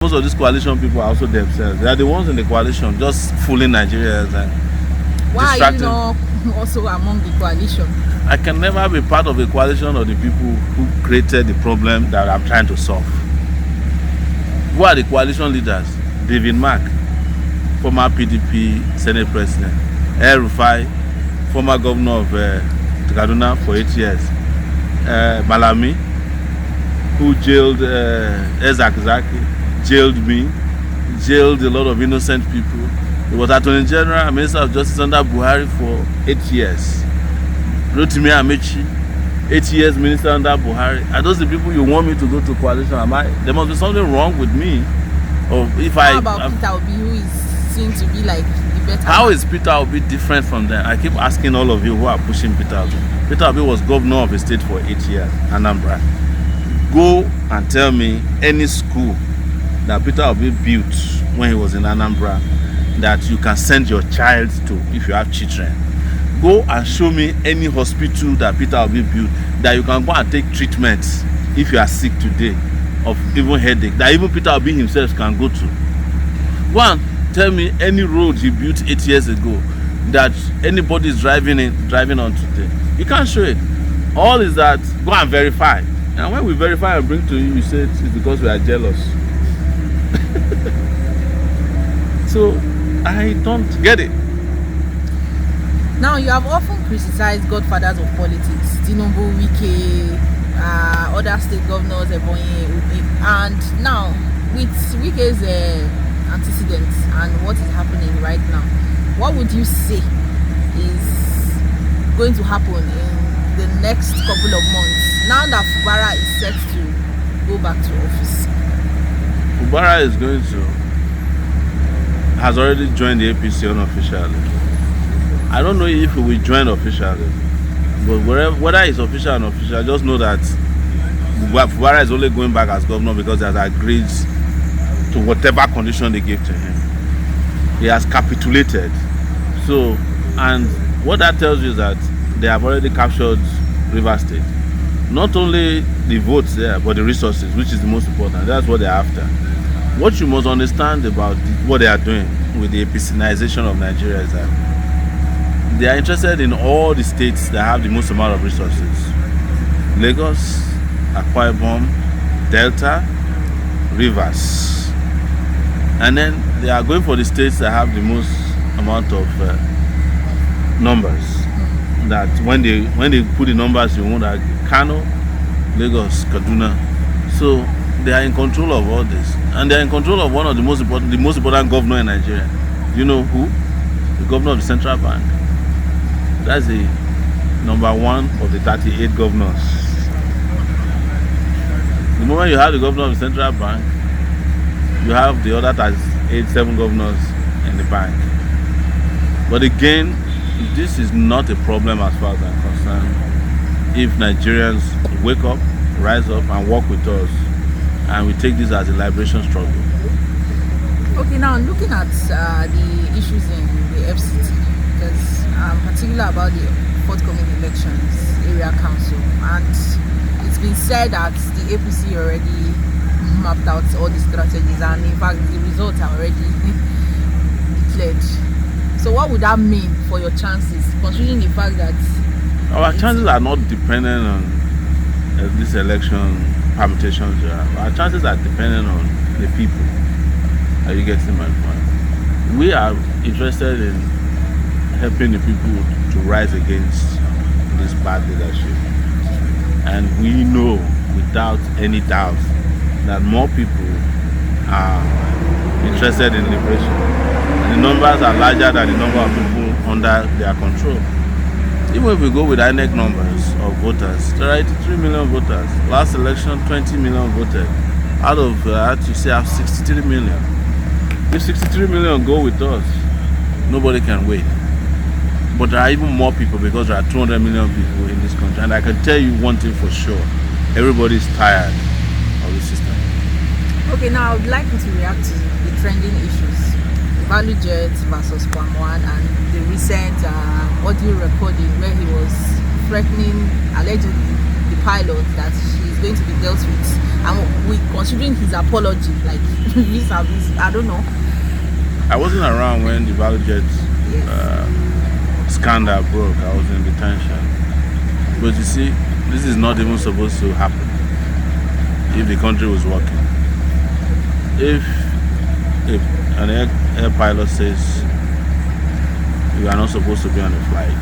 Most of these coalition people are also themselves. They are the ones in the coalition just fooling Nigerians and why distracting. are you not also among the coalition? I can never be part of a coalition of the people who created the problem that I'm trying to solve. Who are the coalition leaders? David Mark, former PDP Senate President. El-Rufai, former governor of Kaduna for 8 years. Malami, who jailed Ezak Zaki, jailed me, jailed a lot of innocent people. He was Attorney General and Minister of Justice under Buhari for 8 years. Obi Amaechi, 8 years Minister under Buhari. Are those the people you want me to go to coalition? There must be something wrong with me. Or if How about Peter Obi, who is seen to be like the better? How is Peter Obi different from them? I keep asking all of you who are pushing Peter Obi. Peter Obi was governor of a state for 8 years, Anambra. Go and tell me any school that Peter Obi built when he was in Anambra that you can send your child to if you have children. Go and show me any hospital that Peter Obi built that you can go and take treatment if you are sick today of even headache, that even Peter Obi himself can go to. Go and tell me any road he built 8 years ago that anybody is driving on today. You can't show it. All is that go and verify. And when we verify and bring to you, you say it's because we are jealous. So I don't get it. Now, you have often criticized godfathers of politics, Tinubu, Wike, other state governors, Ebonyi, and now with Wike's antecedents and what is happening right now, what would you say is going to happen in the next couple of months now that Fubara is set to go back to office? Fubara has already joined the APC unofficially. I don't know if he will join officially, but whether it's official or unofficial, just know that Fubara is only going back as governor because he has agreed to whatever condition they gave to him. He has capitulated. So, and what that tells you is that they have already captured Rivers State. Not only the votes there, but the resources, which is the most important. That's what they're after. What you must understand about what they are doing with the APCization of Nigeria is that they are interested in all the states that have the most amount of resources. Lagos, Akwa Ibom, Delta, Rivers. And then they are going for the states that have the most amount of numbers. That when they put the numbers, you want that Kano, Lagos, Kaduna. So they are in control of all this, and they are in control of one of the most important governor in Nigeria. You know who? The governor of the central bank. That's the number one of the 38 governors. The moment you have the governor of the central bank, you have the other 7 governors in the bank. But again, this is not a problem as far as I'm concerned. If Nigerians wake up, rise up and work with us, and we take this as a liberation struggle. Okay, now looking at the issues in the FCT, because I'm particular about the forthcoming elections, area council, and it's been said that the APC already mapped out all the strategies, and in fact the results are already declared. So what would that mean for your chances, considering the fact that our chances are not dependent on this election permutations? Our chances are dependent on the people. Are you getting my point? We are interested in helping the people to rise against this bad leadership, and we know without any doubt that more people are interested in liberation, and the numbers are larger than the number of people under their control. Even if we go with INEC numbers of voters, there are 83 million voters. Last election, 20 million voted. Out of that, you say I have 63 million. If 63 million go with us, nobody can wait. But there are even more people because there are 200 million people in this country. And I can tell you one thing for sure. Everybody is tired of the system. Okay, now I would like you to react to the trending issues. Value Jet versus Palm One and the recent audio recording where he was threatening, allegedly, the pilot that she is going to be dealt with and we considering his apology, like I don't know. I wasn't around when the ValueJet scandal broke. I was in detention. But you see, this is not even supposed to happen if the country was working. If an air pilot says you are not supposed to be on a flight,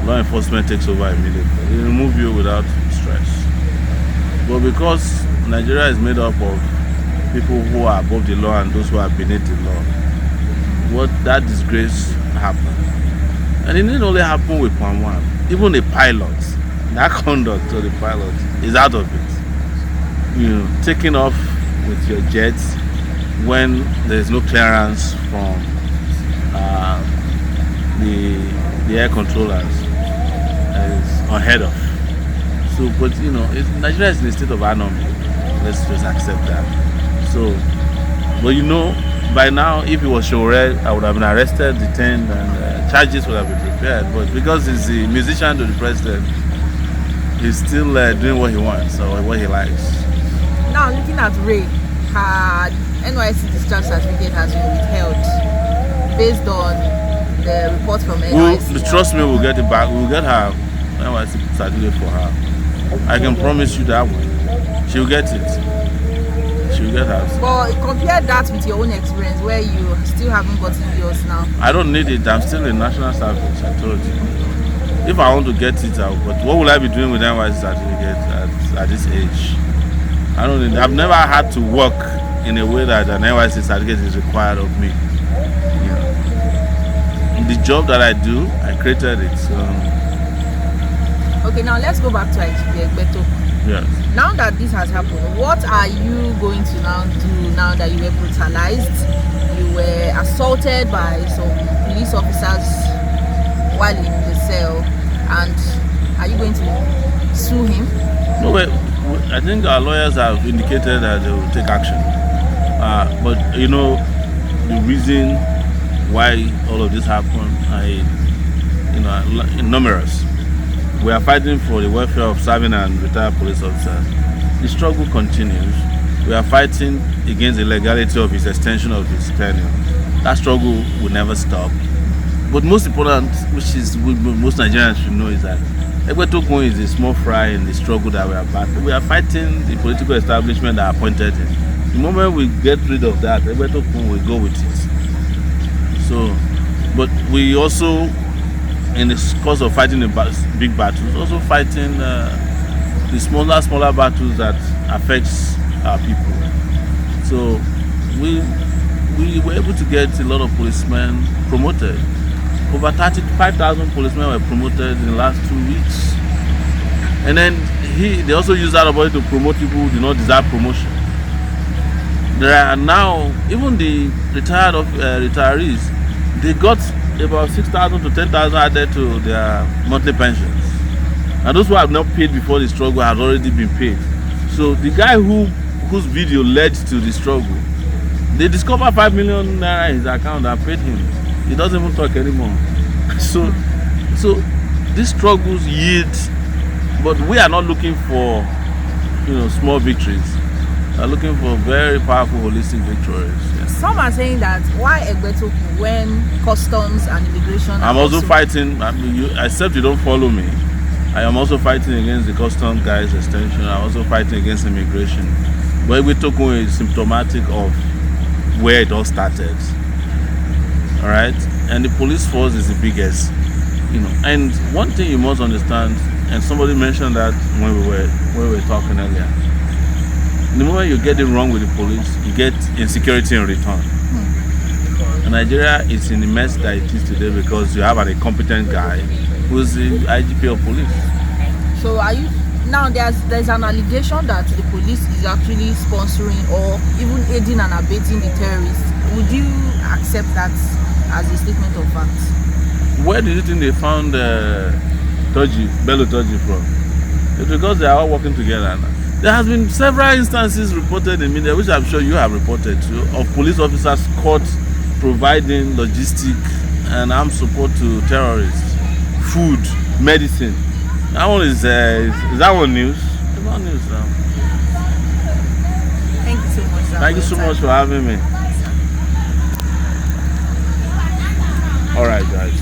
law enforcement takes over immediately. They remove you without stress. But because Nigeria is made up of people who are above the law and those who are beneath the law, what that disgrace happened. And it didn't only happen with Palm One. Even the pilot, that conduct of the pilot is out of it. You know, taking off with your jets when there's no clearance from the air controllers is unheard of. So, but you know, Nigeria is in a state of anarchy. Let's just accept that. So, but you know, by now, if it was Sowore, I would have been arrested, detained, and charges would have been prepared. But because he's the musician to the president, he's still doing what he wants or what he likes. Now, looking at Ray, her NYSC discharge certificate has been withheld based on the report from NYSC. Trust me, we'll get it back. We'll get her NYSC certificate for her. I can promise you that one. She'll get it. She'll get hers. But compare that with your own experience where you still haven't gotten yours now. I don't need it. I'm still in national service, I told you. If I want to get it out, but what will I be doing with NYSC certificate at this age? I don't need. I've never had to work in a way that an NYSC certificate is required of me. You know. The job that I do, I created it. So. Okay, now let's go back to Egbeto. Yes. Now that this has happened, what are you going to now do now that you were brutalized? You were assaulted by some police officers while in the cell, and are you going to sue him? No, but I think our lawyers have indicated that they will take action. But you know, the reason why all of this happened, numerous. We are fighting for the welfare of serving and retired police officers. The struggle continues. We are fighting against the legality of his extension of his tenure. That struggle will never stop. But most important, which is most Nigerians should know, is that Egbeto is a small fry in the struggle that we are battling. We are fighting the political establishment that appointed him. The moment we get rid of that, Egbeto will go with it. So, but we also, in the course of fighting the big battles, also fighting the smaller battles that affects our people. So we were able to get a lot of policemen promoted. Over 35,000 policemen were promoted in the last 2 weeks. And then they also used that opportunity to promote people who do not deserve promotion. There are now, even the retirees, they got about 6,000 to 10,000 added to their monthly pensions. And those who have not paid before the struggle have already been paid. So the guy whose video led to the struggle, they discovered 5 million naira in his account and paid him. He doesn't even talk anymore. So these struggles yield, but we are not looking for small victories. We are looking for very powerful holistic victories. Yeah. Some are saying that why Egbeto when customs and immigration. I'm also fighting. Except you don't follow me. I am also fighting against the customs guys extension. I'm also fighting against immigration. But Egbeto is symptomatic of where it all started. All right, and the police force is the biggest. And one thing you must understand, and somebody mentioned that when we were talking earlier. The moment you get it wrong with the police, you get insecurity in return. And Nigeria is in the mess that it is today because you have an incompetent guy who's the IGP of police. So are you now? There's an allegation that the police is actually sponsoring or even aiding and abetting the terrorists. Would you accept that as a statement of fact? Where do you think they found Bello Turji from? It's because they are all working together now. There has been several instances reported in media, which I'm sure you have reported too, of police officers caught providing logistic and armed support to terrorists, food, medicine. That one is that one news? It's not news now. Thank you your so time. much for having me. All right, guys.